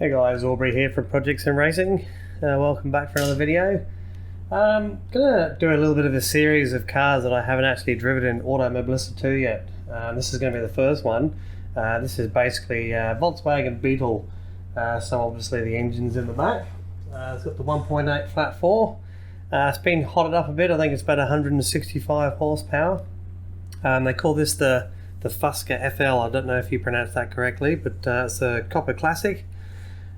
Hey guys, Aubrey here from Projects and Racing. Welcome back for another video. I'm gonna do a little bit of a series of cars that I haven't actually driven in Automobilista 2 yet. This is going to be the first one. This is basically Volkswagen Beetle. So obviously the engine's in the back. It's got the 1.8 flat 4. It's been hotted up a bit. I think it's about 165 horsepower. They call this the Fusca FL. I don't know if you pronounced that correctly, but it's a Copa Classic.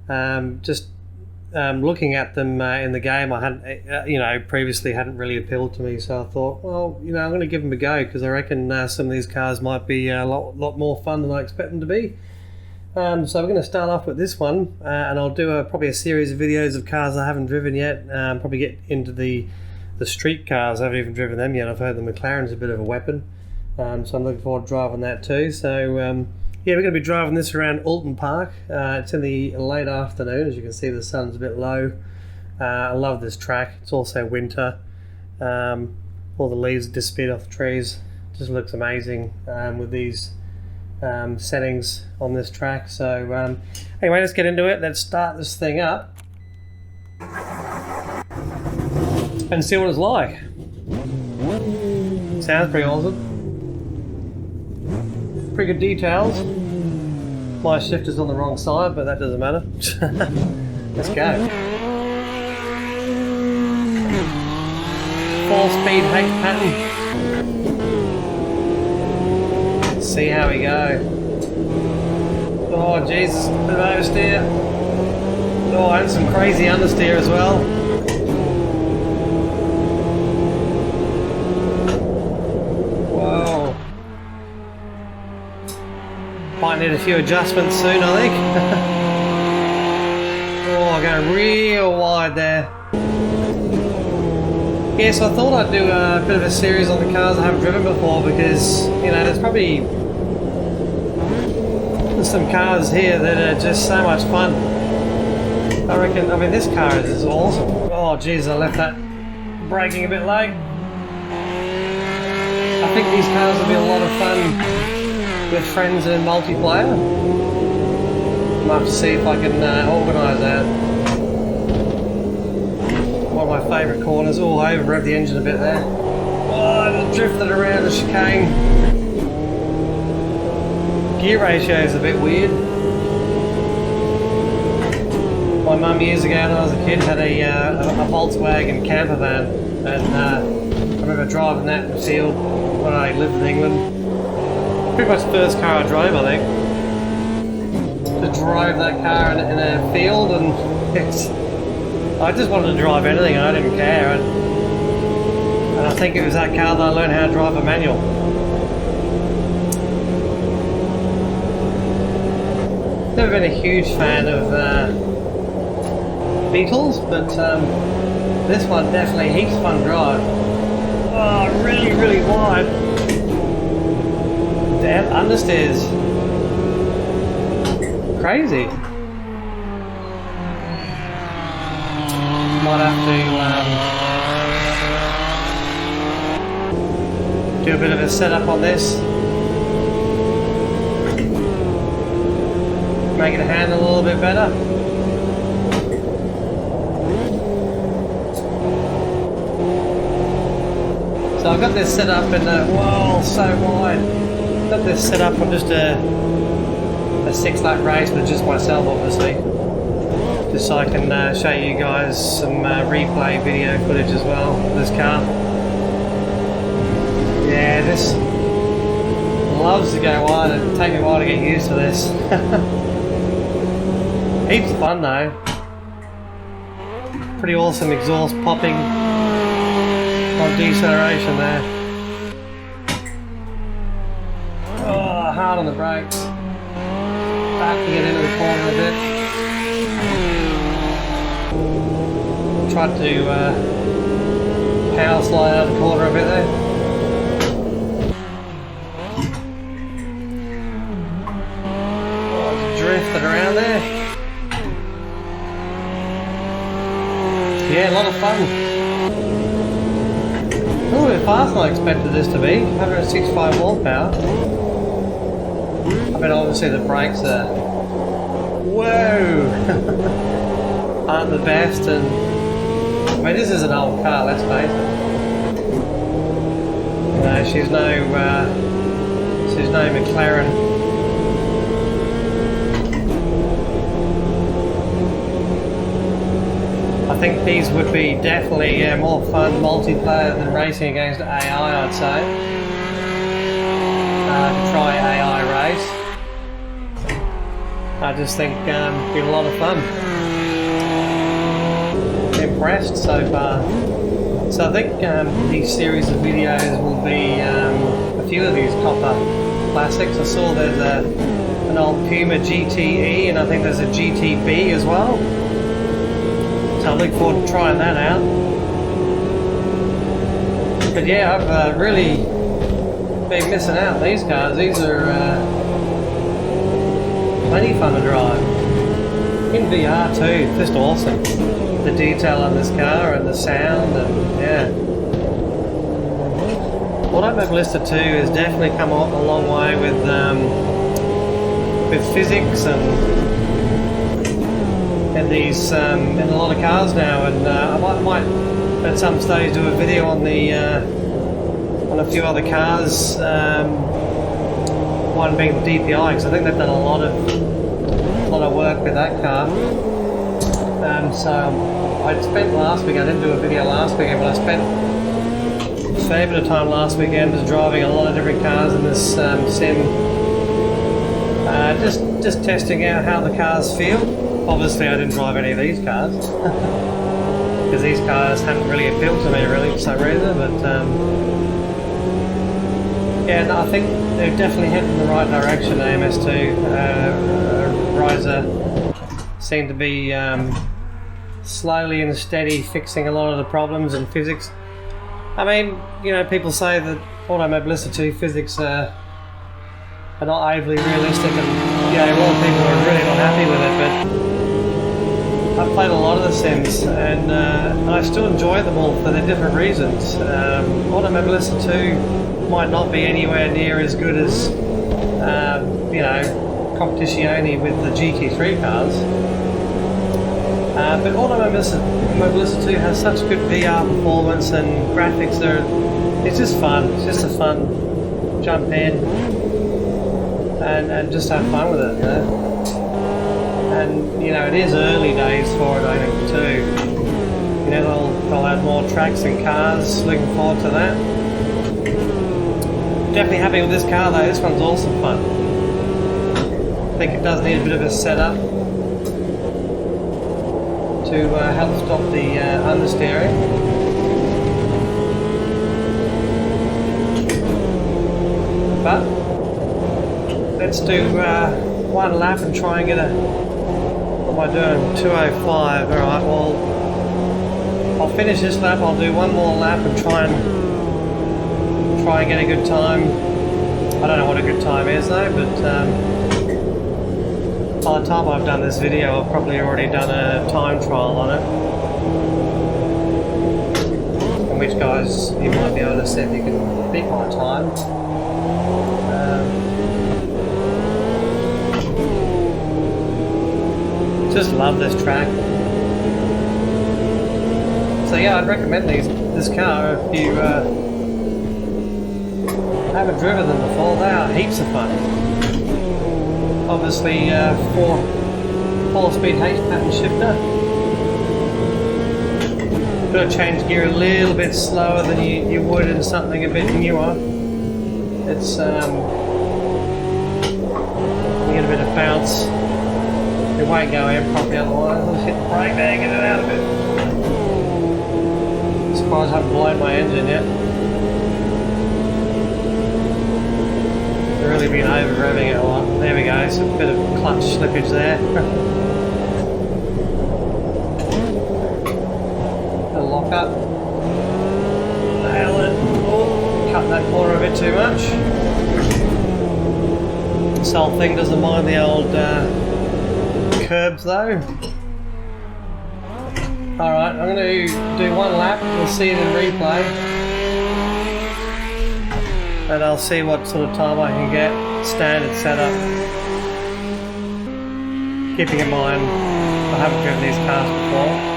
Looking at them in the game, I hadn't, previously hadn't really appealed to me. So I thought, well, I'm going to give them a go because I reckon some of these cars might be a lot more fun than I expect them to be. So we're going to start off with this one, and I'll do probably a series of videos of cars I haven't driven yet. Probably get into the street cars. I haven't even driven them yet. I've heard the McLaren's a bit of a weapon, so I'm looking forward to driving that too. So. Yeah, we're going to be driving this around Alton Park. It's in the late afternoon. As you can see, the sun's a bit low. I love this track. It's also winter. All the leaves disappeared off the trees. Just looks amazing with these settings on this track. So anyway, let's get into it. Let's start this thing up and see what it's like. Sounds pretty awesome. Pretty good details. My shifter's on the wrong side, but that doesn't matter. Let's go. 4-speed H pattern. Let's see how we go. Oh Jesus, bit of oversteer. Oh, and some crazy understeer as well. Might need a few adjustments soon, I think. Oh, going real wide there. Yeah, so I thought I'd do a bit of a series on the cars I haven't driven before because, there's probably some cars here that are just so much fun. I mean, this car is awesome. Oh, geez, I left that braking a bit late. I think these cars will be a lot of fun with friends and multiplayer. Might have to see if I can organise that. One of my favourite corners. Oh, I over revved the engine a bit there. Oh, I just drifted around the chicane. Gear ratio is a bit weird. My mum years ago when I was a kid had a Volkswagen camper van, and I remember driving that in the field when I lived in England. Pretty much the first car I drove, I think. To drive that car in a field, and I just wanted to drive anything, I didn't care. And I think it was that car that I learned how to drive a manual. Never been a huge fan of Beetles, but this one definitely heaps fun drive. Oh, really, really wide. Damn, understeers. Crazy. Might have to do a bit of a setup on this. Make it handle a little bit better. So I've got this set up in whoa, so wide. Got this set up on just a 6-lap race with just myself, obviously, just so I can show you guys some replay video footage as well of this car. Yeah, this loves to go wide. It'll take me a while to get used to this. Heaps of fun though. Pretty awesome exhaust popping on deceleration there. Hard on the brakes, backing it into the corner a bit. Tried to power slide out of the corner a bit there. Oh, drifted around there. Yeah, a lot of fun. A little bit faster than I expected this to be. 165 horsepower. I mean, obviously the brakes are whoa, aren't the best. And I mean, this is an old car, let's face it. She's no McLaren. I think these would be definitely more fun multiplayer than racing against AI, I'd say. To try AI race. I just think it'd be a lot of fun. Impressed so far. So I think these series of videos will be a few of these Copa Classics. I saw there's an old Puma GTE and I think there's a GTB as well. So I look forward to trying that out. But yeah, I've really been missing out on these cars. These are plenty fun to drive. In VR too, just awesome. The detail on this car and the sound, and yeah. Automobilista 2 has definitely come a long way with physics and these in a lot of cars now. And I might at some stage do a video on the on a few other cars. One being the DPI, because I think they've done a lot of work with that car. So I spent last weekend, I didn't do a video last weekend, but I spent a fair bit of time last weekend just driving a lot of different cars in this sim. Just testing out how the cars feel. Obviously I didn't drive any of these cars, because these cars hadn't really appealed to me really for some reason, but yeah, no, I think they've definitely headed in the right direction, AMS2. Ryzen seem to be slowly and steady fixing a lot of the problems in physics. I mean, you know, people say that Automobilista 2 physics are not overly realistic, and yeah, a lot of people are really not happy with it, but I've played a lot of the sims and I still enjoy them all for their different reasons. Automobilista 2 might not be anywhere near as good as you know, Competizione with the GT3 cars. But Automobilista 2 has such good VR performance and graphics. It's just fun. It's just a fun jump in and just have fun with it, you know. And you know, it is early days for it, I think, too. You know, they'll add more tracks and cars. Looking forward to that. Definitely happy with this car though. This one's awesome fun. I think it does need a bit of a setup to help stop the understeering. But let's do one lap and try and get a, what am I doing, 2:05, alright, well I'll finish this lap, I'll do one more lap and try and get a good time. I don't know what a good time is though, but by the time I've done this video, I've probably already done a time trial on it. In which guys, you might be able to see if you can beat my time. Just love this track. So yeah, I'd recommend this car if you haven't driven them before. They are heaps of fun. Obviously, 4-speed H pattern shifter. Got to change gear a little bit slower than you would in something a bit newer. It's you get a bit of bounce. It won't go in properly otherwise. I'll just hit the brake there and get it out of it. Surprised I haven't blown my engine yet. Really been over revving it a lot. There we go, so a bit of clutch slippage there. A lock up. Nail it. Oh, cut that corner a bit too much. This whole thing doesn't mind the old curbs though. Alright, I'm going to do one lap. We'll see it in replay. And I'll see what sort of time I can get standard setup. keeping in mind I haven't driven these cars before.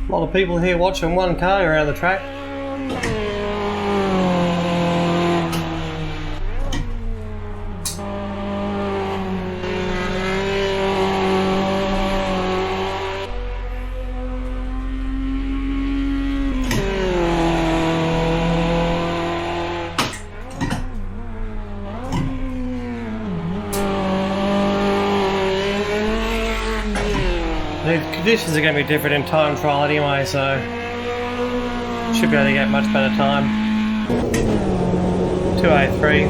A lot of people here watching one car around the track. The conditions are going to be different in time trial anyway, so should be able to get much better time. 283.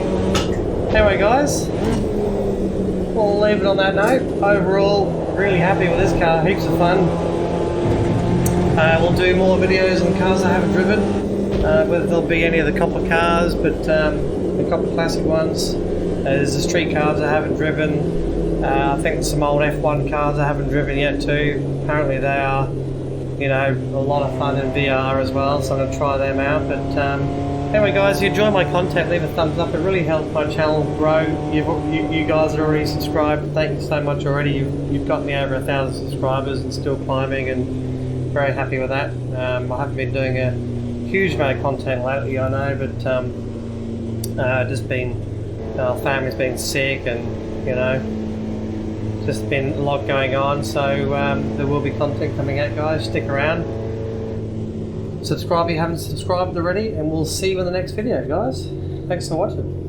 Anyway guys, we'll leave it on that note. Overall, really happy with this car, heaps of fun. We'll do more videos on cars I haven't driven, whether there'll be any of the Copa cars, but the Copa Classic ones. There's the street cars I haven't driven. I think there's some old F1 cars I haven't driven yet too. Apparently they are, you know, a lot of fun in VR as well, so I'm going to try them out. But anyway guys, if you enjoy my content, leave a thumbs up. It really helps my channel grow. You guys are already subscribed. Thank you so much already. You've got me over 1,000 subscribers and still climbing, and very happy with that. I haven't been doing a huge amount of content lately, I know, but just been, our family's been sick, and you know, just been a lot going on, so there will be content coming out, guys. Stick around. Subscribe if you haven't subscribed already, and we'll see you in the next video, guys. Thanks for watching.